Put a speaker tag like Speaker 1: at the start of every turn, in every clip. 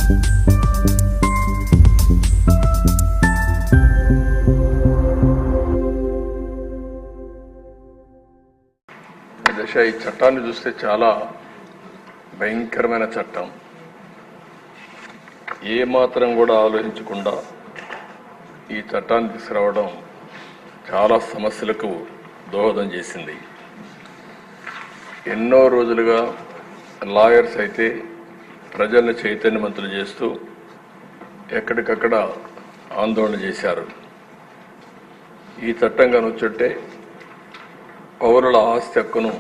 Speaker 1: ఈ చట్టాన్ని చూస్తే చాలా భయంకరమైన చట్టం. ఏ మాత్రం కూడా ఆలోచించకుండా ఈ చట్టాన్ని తీసుకురావడం చాలా సమస్యలకు దోహదం చేసింది. ఎన్నో రోజులుగా లాయర్స్ అయితే ప్రజల్ని చైతన్యవంతులు చేస్తూ ఎక్కడికక్కడ ఆందోళన చేశారు. ఈ చట్టం కనుచుంటే పౌరుల ఆస్తి హక్కును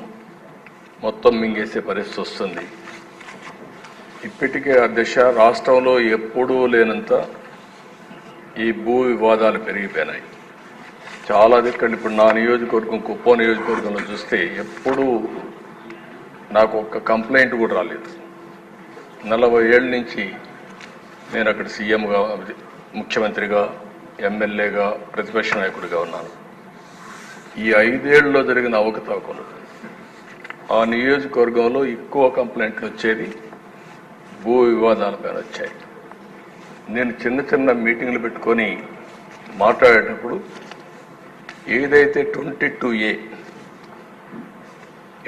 Speaker 1: మొత్తం మింగేసే పరిస్థితి వస్తుంది. ఇప్పటికే అధ్యక్ష రాష్ట్రంలో ఎప్పుడూ లేనంత ఈ భూ వివాదాలు పెరిగిపోయినాయి. చాలా దిక్కలు ఇప్పుడు నా నియోజకవర్గం కుప్పం నియోజకవర్గంలో చూస్తే ఎప్పుడూ నాకు ఒక్క కంప్లైంట్ కూడా రాలేదు. 40 ఏళ్ళ నుంచి నేను అక్కడ సీఎంగా, ముఖ్యమంత్రిగా, ఎమ్మెల్యేగా, ప్రతిపక్ష నాయకుడిగా ఉన్నాను. ఈ 5 ఏళ్లలో జరిగిన అవకతవకలు ఆ నియోజకవర్గంలో ఎక్కువ కంప్లైంట్లు వచ్చేది భూ వివాదాలపైన వచ్చాయి. నేను చిన్న చిన్న మీటింగ్లు పెట్టుకొని మాట్లాడేటప్పుడు ఏదైతే 22A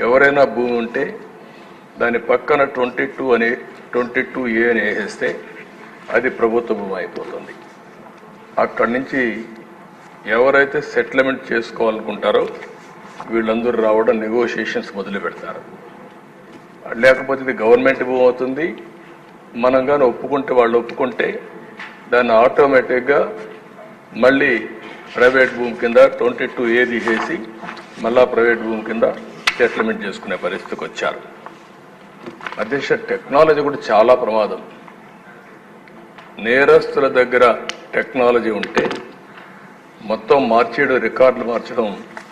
Speaker 1: ఎవరైనా భూమి ఉంటే దాని పక్కన 22A అని వేసేస్తే అది ప్రభుత్వ భూమి అయిపోతుంది. అక్కడి నుంచి ఎవరైతే సెటిల్మెంట్ చేసుకోవాలనుకుంటారో వీళ్ళందరూ రావడం, నెగోషియేషన్స్ మొదలు పెడతారు. లేకపోతే ఇది గవర్నమెంట్ భూమి అవుతుంది. మనం కానీ ఒప్పుకుంటే, వాళ్ళు ఒప్పుకుంటే దాన్ని ఆటోమేటిక్గా మళ్ళీ ప్రైవేట్ భూమి కింద 22A తీసేసి మళ్ళా ప్రైవేట్ భూమి కింద సెటిల్మెంట్ చేసుకునే పరిస్థితికి వచ్చారు. అధ్యక్ష టెక్నాలజీ కూడా చాలా ప్రమాదం. నేరస్తుల దగ్గర టెక్నాలజీ ఉంటే మొత్తం మార్చేయడం, రికార్డులు మార్చడం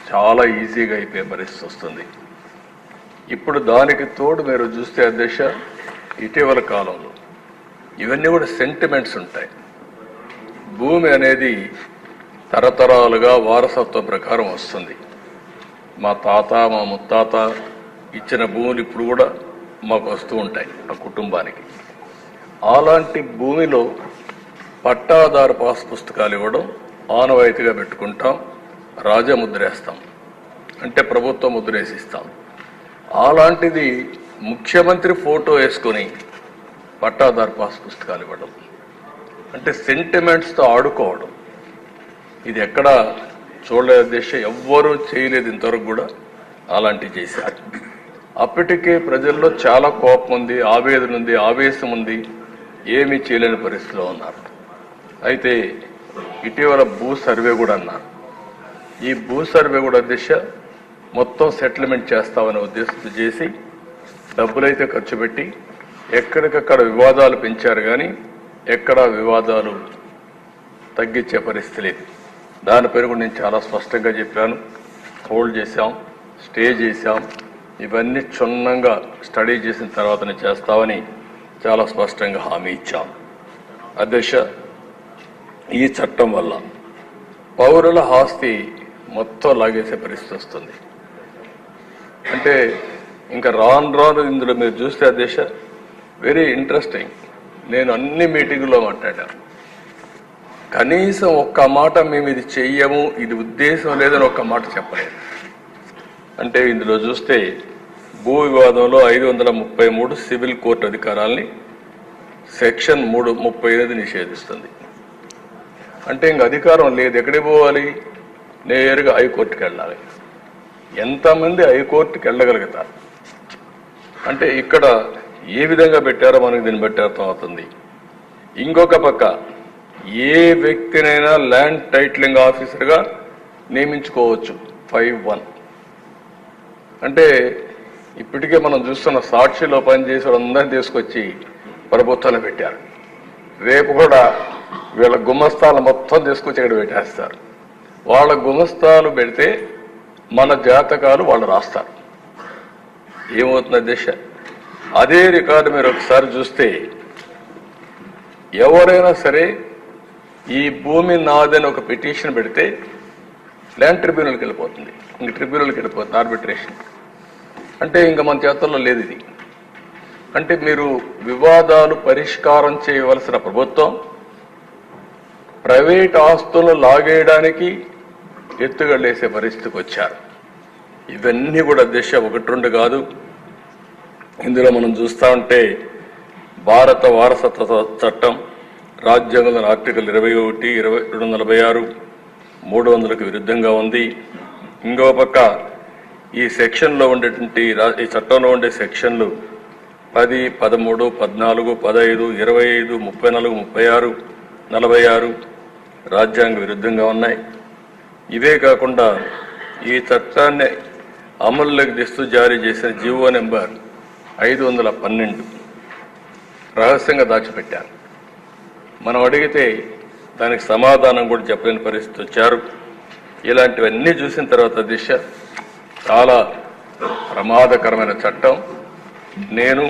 Speaker 1: చాలా ఈజీగా అయిపోయే పరిస్థితి వస్తుంది. ఇప్పుడు దానికి తోడు మీరు చూస్తే అధ్యక్ష ఇటీవల కాలంలో ఇవన్నీ కూడా సెంటిమెంట్స్ ఉంటాయి. భూమి అనేది తరతరాలుగా వారసత్వ ప్రకారం వస్తుంది. మా తాత, మా ముత్తాత ఇచ్చిన భూములు ఇప్పుడు కూడా మాకు వస్తూ ఉంటాయి ఆ కుటుంబానికి. అలాంటి భూమిలో పట్టాదారు పాస్ పుస్తకాలు ఇవ్వడం ఆనవాయితీగా పెట్టుకుంటాం. రాజముద్రేస్తాం అంటే ప్రభుత్వం ముద్రేసిస్తాం. అలాంటిది ముఖ్యమంత్రి ఫోటో వేసుకొని పట్టాదారు పాస్ పుస్తకాలు ఇవ్వడం అంటే సెంటిమెంట్స్తో ఆడుకోవడం. ఇది ఎక్కడ చూడలేదు అధ్యక్ష, ఎవ్వరూ చేయలేదు ఇంతవరకు కూడా. అలాంటివి చేశారు. అప్పటికే ప్రజల్లో చాలా కోపం ఉంది, ఆవేదన ఉంది, ఆవేశం ఉంది. ఏమీ చేయలేని పరిస్థితిలో ఉన్నారు. అయితే ఇటీవల భూ సర్వే కూడా అన్నారు. ఈ భూ సర్వే కూడా అధ్యక్ష మొత్తం సెటిల్మెంట్ చేస్తామనే ఉద్దేశంతో చేసి డబ్బులైతే ఖర్చు పెట్టి ఎక్కడికక్కడ వివాదాలు పెంచారు, కానీ ఎక్కడా వివాదాలు తగ్గించే పరిస్థితి లేదు. దాని పేరు కూడా నేను చాలా స్పష్టంగా చెప్పాను. హోల్డ్ చేశాం, స్టే చేశాం, ఇవన్నీ క్షుణ్ణంగా స్టడీ చేసిన తర్వాతనే చేస్తామని చాలా స్పష్టంగా హామీ ఇచ్చాం. అధ్యక్ష ఈ చట్టం వల్ల పౌరుల ఆస్తి మొత్తం లాగేసే పరిస్థితి వస్తుంది. అంటే ఇంకా రాను ఇందులో మీరు చూస్తే అధ్యక్ష వెరీ ఇంట్రెస్టింగ్. నేను అన్ని మీటింగుల్లో మాట్లాడాను. కనీసం ఒక్క మాట మేము ఇది చెయ్యము, ఇది ఉద్దేశం లేదని ఒక్క మాట చెప్పలేదు. అంటే ఇందులో చూస్తే భూ వివాదంలో 533 సివిల్ కోర్టు అధికారాల్ని సెక్షన్ 335 నిషేధిస్తుంది. అంటే ఇంక అధికారం లేదు. ఎక్కడికి పోవాలి? నేరుగా హైకోర్టుకి వెళ్ళాలి. ఎంతమంది హైకోర్టుకి వెళ్ళగలుగుతారు? అంటే ఇక్కడ ఏ విధంగా పెట్టారో మనకు దీన్ని బట్టి అర్థమవుతుంది. ఇంకొక పక్క ఏ వ్యక్తినైనా ల్యాండ్ టైటిలింగ్ ఆఫీసర్గా నియమించుకోవచ్చు 5(1). అంటే ఇప్పటికే మనం చూస్తున్న సాక్షిలో పనిచేసే వాళ్ళందరినీ తీసుకొచ్చి ప్రభుత్వాలు పెట్టారు. రేపు కూడా వీళ్ళ గుమస్తాలు మొత్తం తీసుకొచ్చి ఇక్కడ పెట్టేస్తారు. వాళ్ళ గుమస్తాలు పెడితే మన జాతకాలు వాళ్ళు రాస్తారు. ఏమవుతుంది అధ్యక్ష? అదే రికార్డు మీరు ఒకసారి చూస్తే ఎవరైనా సరే ఈ భూమి నాదని ఒక పిటిషన్ పెడితే ల్యాండ్ ట్రిబ్యునల్కి వెళ్ళిపోతుంది. ఇంక ట్రిబ్యునల్కి వెళ్ళిపోతుంది, ఆర్బిట్రేషన్. అంటే ఇంకా మన చేతుల్లో లేదు ఇది. అంటే మీరు వివాదాలు పరిష్కారం చేయవలసిన ప్రభుత్వం ప్రైవేట్ ఆస్తులను లాగేయడానికి ఎత్తుగడలేసే పరిస్థితికి వచ్చారు. ఇవన్నీ కూడా దిశ 1-2 కాదు. ఇందులో మనం చూస్తా ఉంటే భారత వారసత్వ చట్టం రాజ్యాంగంలోని ఆర్టికల్ 21, 246, 300కు విరుద్ధంగా ఉంది. ఇంకో పక్క ఈ సెక్షన్లో ఉండేటువంటి ఈ చట్టంలో ఉండే సెక్షన్లు 10, 13, 14, 15, 25, 34, 36, 46 రాజ్యాంగ విరుద్ధంగా ఉన్నాయి. ఇవే కాకుండా ఈ చట్టాన్ని అమల్లోకి తెస్తూ జారీ చేసిన జీవో నెంబర్ 512 రహస్యంగా దాచిపెట్టారు. మనం అడిగితే దానికి సమాధానం కూడా చెప్పలేని పరిస్థితి వచ్చారు. ఇలాంటివన్నీ చూసిన తర్వాత దిశ చాలా ప్రమాదకరమైన చట్టం. నేను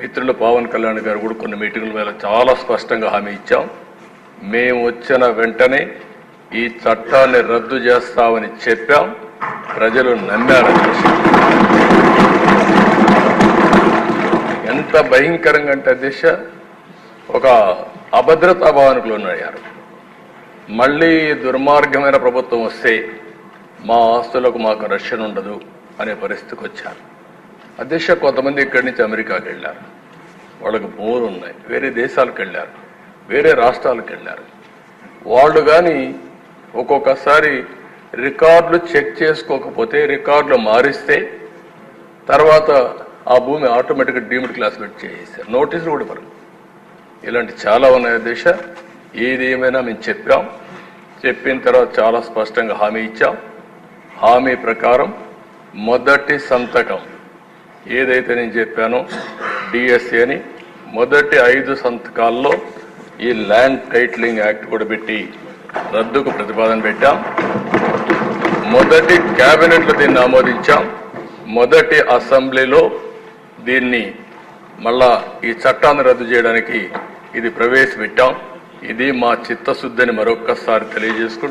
Speaker 1: మిత్రులు పవన్ కళ్యాణ్ గారు కూడా కొన్ని మీటింగుల మీద చాలా స్పష్టంగా హామీ ఇచ్చాం. మేము వచ్చిన వెంటనే ఈ చట్టాన్ని రద్దు చేస్తామని చెప్పాం. ప్రజలు నమ్మారు. ఎంత భయంకరంగా అంటే దిశ ఒక అభద్రతా భావనకు లోనయ్యారు. మళ్ళీ దుర్మార్గమైన ప్రభుత్వం వస్తే మా ఆస్తులకు మాకు రక్షణ ఉండదు అనే పరిస్థితికి వచ్చారు. అధ్యక్ష కొంతమంది ఇక్కడి నుంచి అమెరికాకి వెళ్ళారు. వాళ్ళకి భూములు ఉన్నాయి. వేరే దేశాలకు వెళ్ళారు, వేరే రాష్ట్రాలకు వెళ్ళారు. వాళ్ళు కానీ ఒక్కొక్కసారి రికార్డులు చెక్ చేసుకోకపోతే, రికార్డులు మారిస్తే తర్వాత ఆ భూమి ఆటోమేటిక్గా డీమ్డ్ క్లాసిఫైడ్ చేసేసారు. నోటీసులు కూడా ఇవ్వరు. ఇలాంటి చాలా ఉన్నాయి దేశ. ఏది ఏమైనా మేము చెప్పాం. చెప్పిన తర్వాత చాలా స్పష్టంగా హామీ ఇచ్చాం. హామీ ప్రకారం మొదటి సంతకం ఏదైతే నేను చెప్పానో డిఎస్సి అని మొదటి 5 సంతకాల్లో ఈ ల్యాండ్ టైటిలింగ్ యాక్ట్ కూడా పెట్టి రద్దుకు ప్రతిపాదన పెట్టాం. మొదటి కేబినెట్లో దీన్ని ఆమోదించాం. మొదటి అసెంబ్లీలో దీన్ని మళ్ళా ఈ చట్టాన్ని రద్దు చేయడానికి ఇది ప్రవేశపెట్టాం. ఇది మా చిత్తశుద్ధిని మరొక్కసారి తెలియజేసుకుంటూ